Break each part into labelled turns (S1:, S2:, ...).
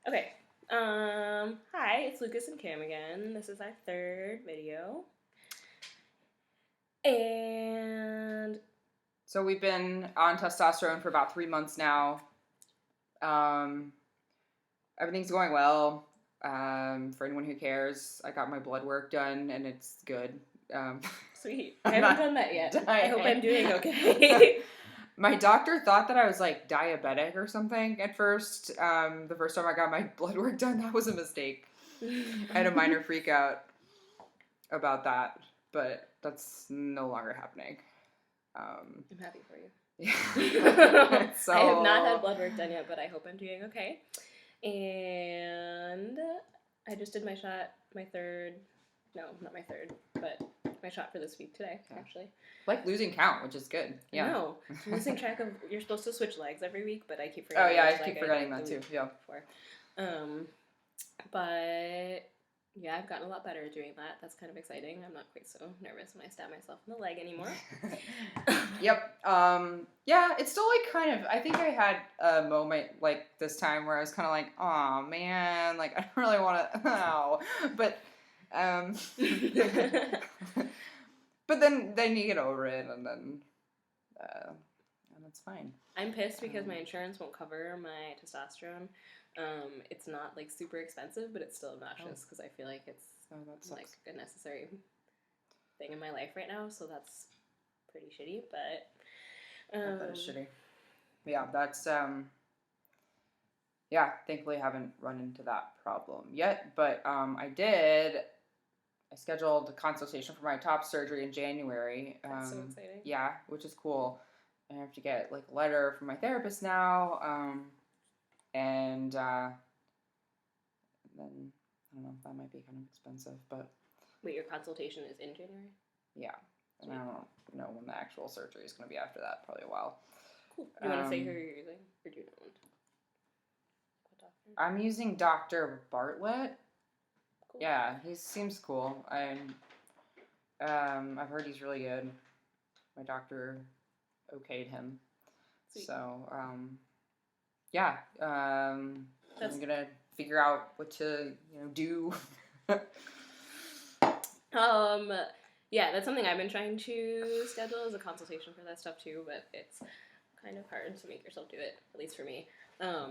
S1: Okay. Hi, it's Lucas and Cam again. This is our third video. And
S2: So we've been on testosterone for about 3 months now. Everything's going well. For anyone who cares, I got my blood work done and it's good.
S1: sweet. I haven't done that yet.
S2: dying.
S1: I hope I'm doing okay.
S2: My doctor thought that I was like diabetic or something at first. The first time I got my blood work done, that was a mistake. I had a minor freak out about that, but that's no longer happening.
S1: I'm happy for you.
S2: Yeah.
S1: So, I have not had blood work done yet, but I hope I'm doing okay. And I just did my shot, my shot for this week today, actually.
S2: Like losing count, which is good. Yeah.
S1: No, I'm losing track of. You're supposed to switch legs every week, but I keep forgetting.
S2: Oh yeah, I keep forgetting that too. Yeah.
S1: But yeah, I've gotten a lot better at doing that. That's kind of exciting. I'm not quite so nervous when I stab myself in the leg anymore.
S2: Yep. Yeah, it's still like kind of. I think I had a moment like this time where I was kind of like, oh man, like I don't really want to. Oh, but. But then you get over it, and then it's fine.
S1: I'm pissed because my insurance won't cover my testosterone. It's not like super expensive, but it's still obnoxious because I feel like it's like a necessary thing in my life right now. So that's pretty shitty. But
S2: that is shitty. Yeah, that's yeah. Thankfully, I haven't run into that problem yet, but I scheduled a consultation for my top surgery in January.
S1: That's so exciting.
S2: Yeah, which is cool. I have to get like a letter from my therapist now, and then I don't know. That might be kind of expensive, but
S1: wait, your consultation is in January?
S2: Yeah, and I don't know when the actual surgery is going to be after that. Probably a while.
S1: Cool. You want to say who you're using, or do you not want to? What doctor?
S2: I'm using Dr. Bartlett.
S1: Cool.
S2: Yeah, he seems cool. I've heard he's really good. My doctor okayed him. Sweet. So, yeah. I'm gonna figure out what to, do.
S1: Yeah, that's something I've been trying to schedule as a consultation for that stuff too, but it's kind of hard to make yourself do it, at least for me,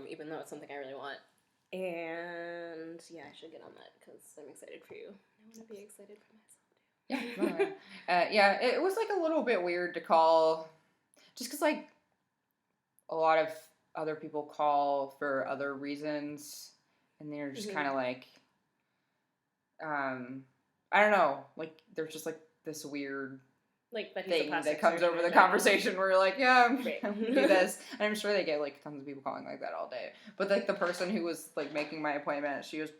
S1: even though it's something I really want. And yeah, I should get on that because I'm excited for you. I want to be excited for myself too.
S2: Yeah, yeah, it was like a little bit weird to call, just because like a lot of other people call for other reasons, and they're just kind of like, I don't know, like there's just like this weird thing that comes over the conversation where you're like, yeah, I'm gonna do this. And I'm sure they get like tons of people calling like that all day. But like the person who was like making my appointment, she was,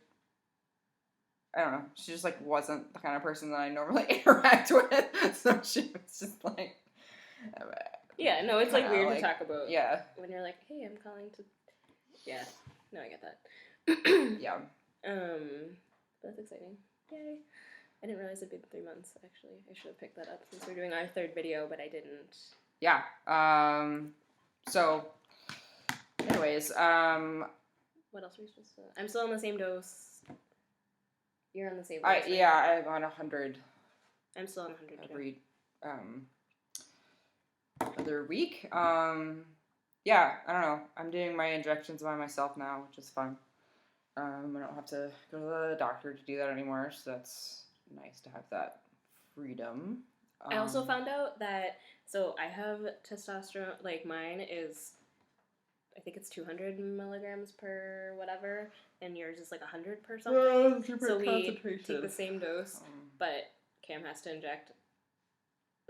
S2: I don't know, she just like wasn't the kind of person that I normally interact with. So she was just like,
S1: yeah, no, it's like weird to talk about.
S2: Yeah.
S1: When you're like, hey, I'm calling to. Yeah, no, I get that.
S2: Yeah.
S1: That's exciting. Yay. I didn't realize it'd been 3 months, actually. I should have picked that up since we're doing our third video, but I didn't.
S2: Yeah. So, anyways,
S1: what else are we supposed to... I'm still on the same dose. You're on the same dose, right?
S2: Yeah, I'm on 100.
S1: I'm still on 100
S2: every, other week. Yeah, I don't know. I'm doing my injections by myself now, which is fun. I don't have to go to the doctor to do that anymore, so that's nice to have that freedom.
S1: I also found out that, so I have testosterone, like mine is, I think it's 200 milligrams per whatever, and yours is like 100 per something. So we take the same dose, but Cam has to inject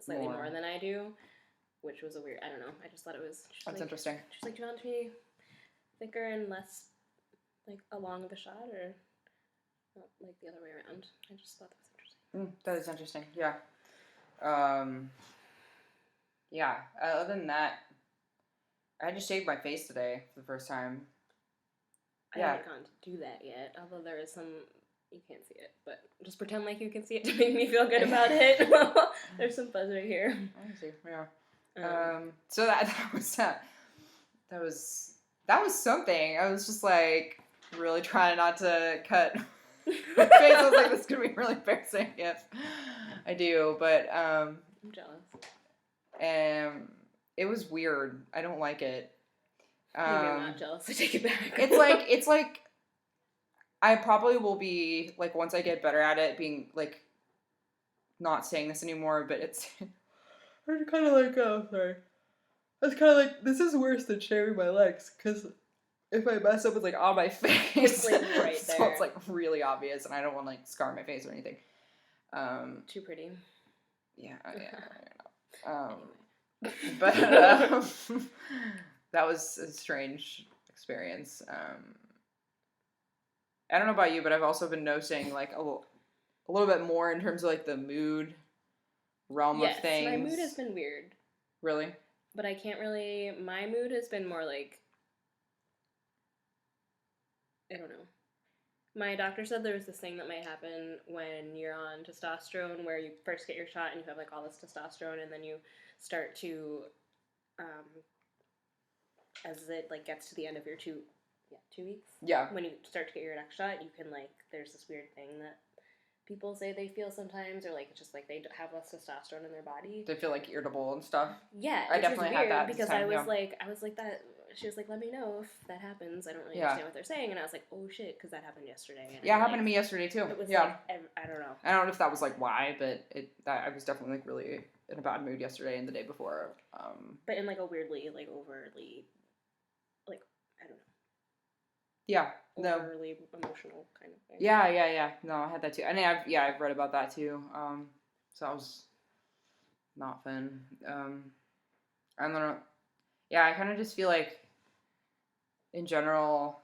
S1: slightly more than I do, which was a weird, I don't know, I just thought it was...
S2: That's interesting.
S1: She's like, do you want to be thicker and less, like, along the shot, or not, like, the other way around? I just thought that was interesting.
S2: That is interesting, yeah. Yeah, other than that, I had to shave my face today for the first time.
S1: I haven't gone to do that yet, although there is some... You can't see it, but just pretend like you can see it to make me feel good about it. There's some fuzz right here.
S2: I see, yeah. So that was something. I was just like, really trying not to cut my face. I was like, this is gonna be really embarrassing if I do, but
S1: I'm jealous.
S2: it was weird. I don't like it.
S1: Maybe I'm not jealous. I take it back.
S2: it's like I probably will be like once I get better at it, being like not saying this anymore, but it's kind of like sorry. It's kind of like this is worse than shaving my legs because if I mess up, it's like on my face.
S1: It's like right
S2: so
S1: there.
S2: it's like really obvious, and I don't want to like scar my face or anything.
S1: Too pretty.
S2: Yeah. But that was a strange experience. I don't know about you, but I've also been noticing like a little bit more in terms of like the mood realm of things.
S1: My mood has been weird.
S2: Really?
S1: But I can't really. My mood has been more like. I don't know. My doctor said there was this thing that might happen when you're on testosterone, where you first get your shot and you have like all this testosterone, and then you start to, as it like gets to the end of your 2 weeks.
S2: Yeah.
S1: When you start to get your next shot, you can like. There's this weird thing that people say they feel sometimes, or like it's just like they have less testosterone in their body.
S2: They feel like irritable and stuff.
S1: Yeah,
S2: I definitely had that
S1: because
S2: time,
S1: I was
S2: yeah.
S1: like that. She was like, "Let me know if that happens." I don't really
S2: Yeah.
S1: understand what they're saying, and I was like, "Oh shit," because that happened yesterday. And
S2: Yeah, it happened to me yesterday too.
S1: It was
S2: yeah.
S1: like I don't know.
S2: I don't know if that was like why, but I was definitely like really in a bad mood yesterday and the day before.
S1: But in like a weirdly like overly, like I don't know.
S2: Yeah. No.
S1: Overly emotional kind of thing.
S2: Yeah. No, I had that too. I mean, I've read about that too. So that was not fun. I don't know. Yeah, I kind of just feel like, in general,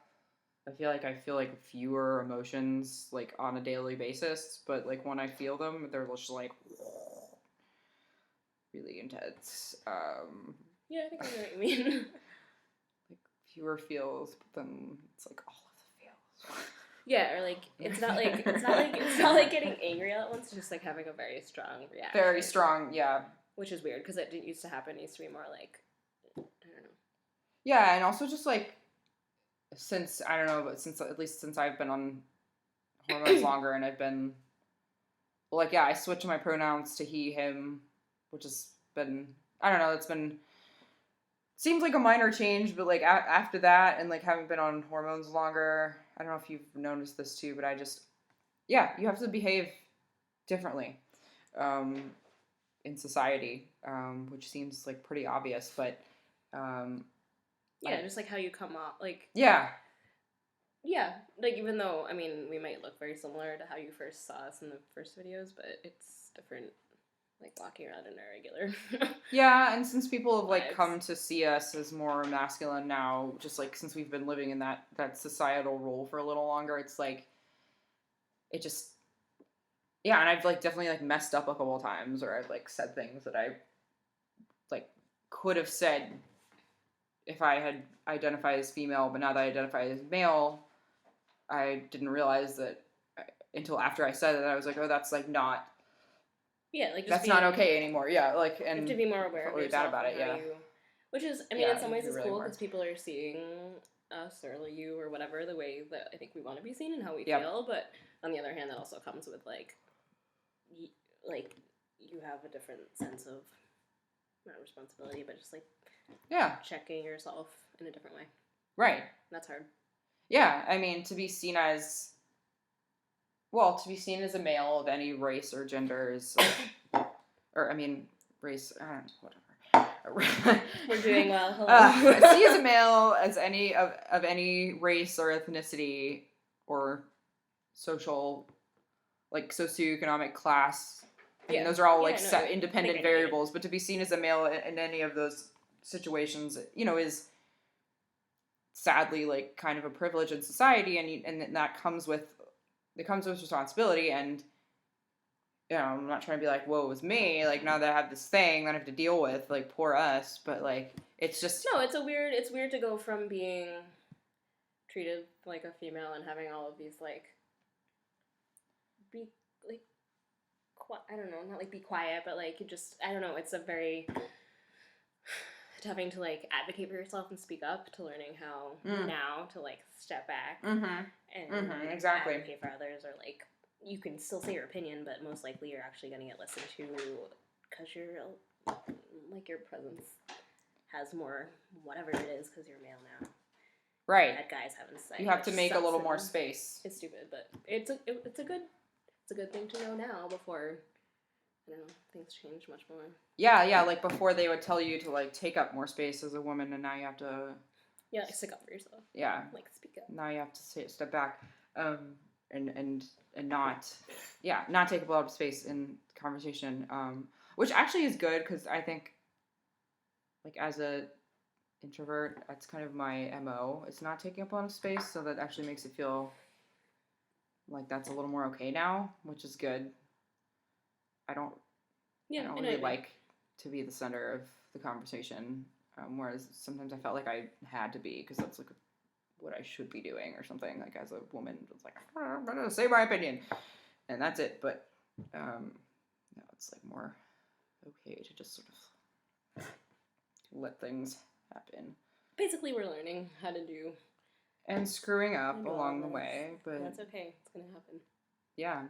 S2: I feel like fewer emotions like on a daily basis, but like when I feel them, they're just like really intense.
S1: Yeah, I think I know what you mean.
S2: Like fewer feels, but then it's like all of the feels.
S1: Yeah, or like it's not like getting angry all at once. It's just like having a very strong reaction.
S2: Very strong, yeah.
S1: Which is weird because it didn't used to happen. It used to be more like I don't know.
S2: Yeah, and also just like since I don't know, but since I've been on hormones longer, and I've been like I switched my pronouns to he him, which has been I don't know. It's been seems like a minor change, but like after that and like having been on hormones longer, I don't know if you've noticed this too, but you have to behave differently in society, which seems like pretty obvious, but
S1: just like how you come off, like
S2: yeah,
S1: like even though I mean we might look very similar to how you first saw us in the first videos, but it's different. Like walking around in our regular.
S2: Yeah, and since people have like
S1: vibes.
S2: come to see us as more masculine now, just like since we've been living in that societal role for a little longer, it's like it just and I've like definitely like messed up a couple of times, or I've like said things that I like could have said if I had identified as female, but now that I identify as male, I didn't realize that until after I said it, I was like, oh, that's like not.
S1: Yeah, like
S2: that's not okay anymore. Yeah, like and
S1: you have to be more aware of
S2: really
S1: yourself
S2: bad about it. Yeah,
S1: which is, I mean, in some ways it's
S2: really
S1: cool because people are seeing us or you or whatever the way that I think we want to be seen and how we
S2: Yep.
S1: feel. But on the other hand, that also comes with like you have a different sense of not responsibility, but just like checking yourself in a different way.
S2: Right.
S1: That's hard.
S2: Yeah, I mean to be seen as a male of any race or gender is, or I mean, race, whatever.
S1: We're doing well. Hello.
S2: See as a male as any of any race or ethnicity or social, like socioeconomic class. I mean, those are all like independent variables. But to be seen as a male in any of those situations, is sadly like kind of a privilege in society, and that comes with. It comes with responsibility, and I'm not trying to be like, "Whoa, it was me." Like now that I have this thing that I have to deal with, like poor us. But like, it's just
S1: It's weird to go from being treated like a female and having all of these like be like I don't know, not like be quiet, but like you just I don't know. It's a very to having to like advocate for yourself and speak up, to learning how now to like step back and
S2: exactly.
S1: advocate for others, or like you can still say your opinion, but most likely you're actually going to get listened to because you're like your presence has more whatever it is because you're male now.
S2: Right.
S1: That guys haven't say.
S2: You have to make a little more space.
S1: It's stupid, but it's a good thing to know now before, I don't know, things change much more.
S2: Yeah, like before they would tell you to like take up more space as a woman, and now you have to.
S1: Yeah, like stick up for yourself.
S2: Yeah.
S1: Like speak up.
S2: Now you have to step back, and not take up a lot of space in conversation, which actually is good because I think, like as a introvert, that's kind of my MO. It's not taking up a lot of space, so that actually makes it feel like that's a little more okay now, which is good. I don't really like to be the center of the conversation, whereas sometimes I felt like I had to be because that's like what I should be doing or something. Like as a woman, it's like I'm gonna say my opinion, and that's it. But now it's like more okay to just sort of let things happen.
S1: Basically, we're learning how to do
S2: and screwing up along the way, but
S1: that's okay. It's gonna happen.
S2: Yeah.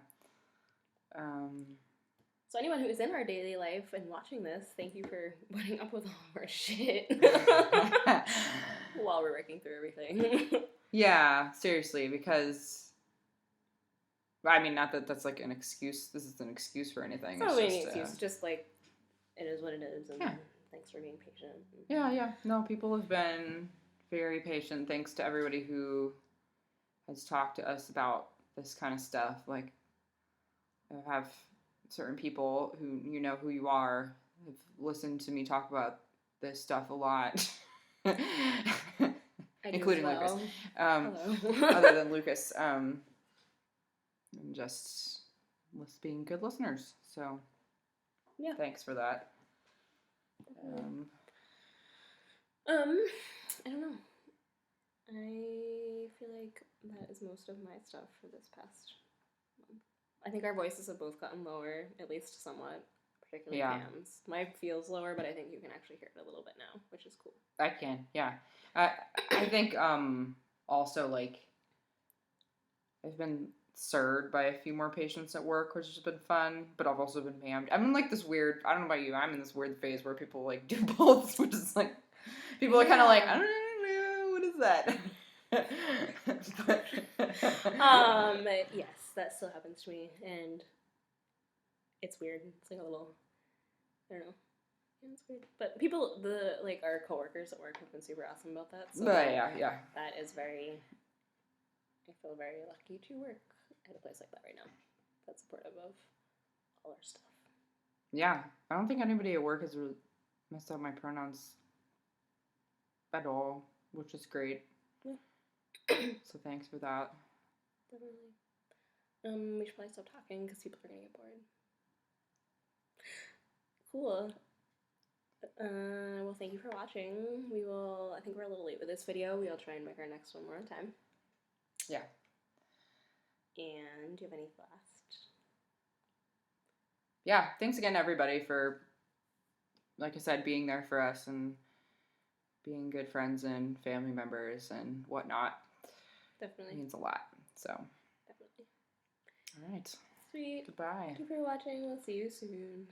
S1: So anyone who is in our daily life and watching this, thank you for putting up with all of our shit while we're working through everything.
S2: Yeah, seriously, because I mean, not that that's like an excuse. This is an excuse for anything.
S1: It's not really an excuse. Just like it is what it is, and thanks for being patient.
S2: Yeah. No, people have been very patient. Thanks to everybody who has talked to us about this kind of stuff. Like, I have certain people who you know who you are have listened to me talk about this stuff a lot, including Lucas. Other than Lucas, and just being good listeners. So,
S1: yeah,
S2: thanks for that.
S1: I don't know. I feel like that is most of my stuff for this past month. I think our voices have both gotten lower, at least somewhat, particularly Pam's. Mine feels lower, but I think you can actually hear it a little bit now, which is cool.
S2: I can, yeah. I think also, like, I've been served by a few more patients at work, which has been fun, but I've also been pammed. I'm in, like, this weird, I don't know about you, I'm in this weird phase where people, like, do both, which is, like, people are kind of like, I don't know, what is that?
S1: Yes, that still happens to me, and it's weird. It's like a little, I don't know. Yeah, it's weird. But people, our coworkers at work have been super awesome about that. So
S2: yeah.
S1: That is very, I feel very lucky to work at a place like that right now. That's supportive of all our stuff.
S2: Yeah, I don't think anybody at work has really messed up my pronouns at all, which is great.
S1: Yeah.
S2: So thanks for that.
S1: Definitely. We should probably stop talking because people are gonna get bored. Cool. Well, thank you for watching. I think we're a little late with this video. We'll try and make our next one more on time.
S2: Yeah.
S1: And do you have any last?
S2: Yeah, thanks again, everybody, for, like I said, being there for us and being good friends and family members and whatnot.
S1: Definitely.
S2: It means a lot, so.
S1: Definitely.
S2: All right.
S1: Sweet.
S2: Goodbye.
S1: Thank you for watching. We'll see you soon.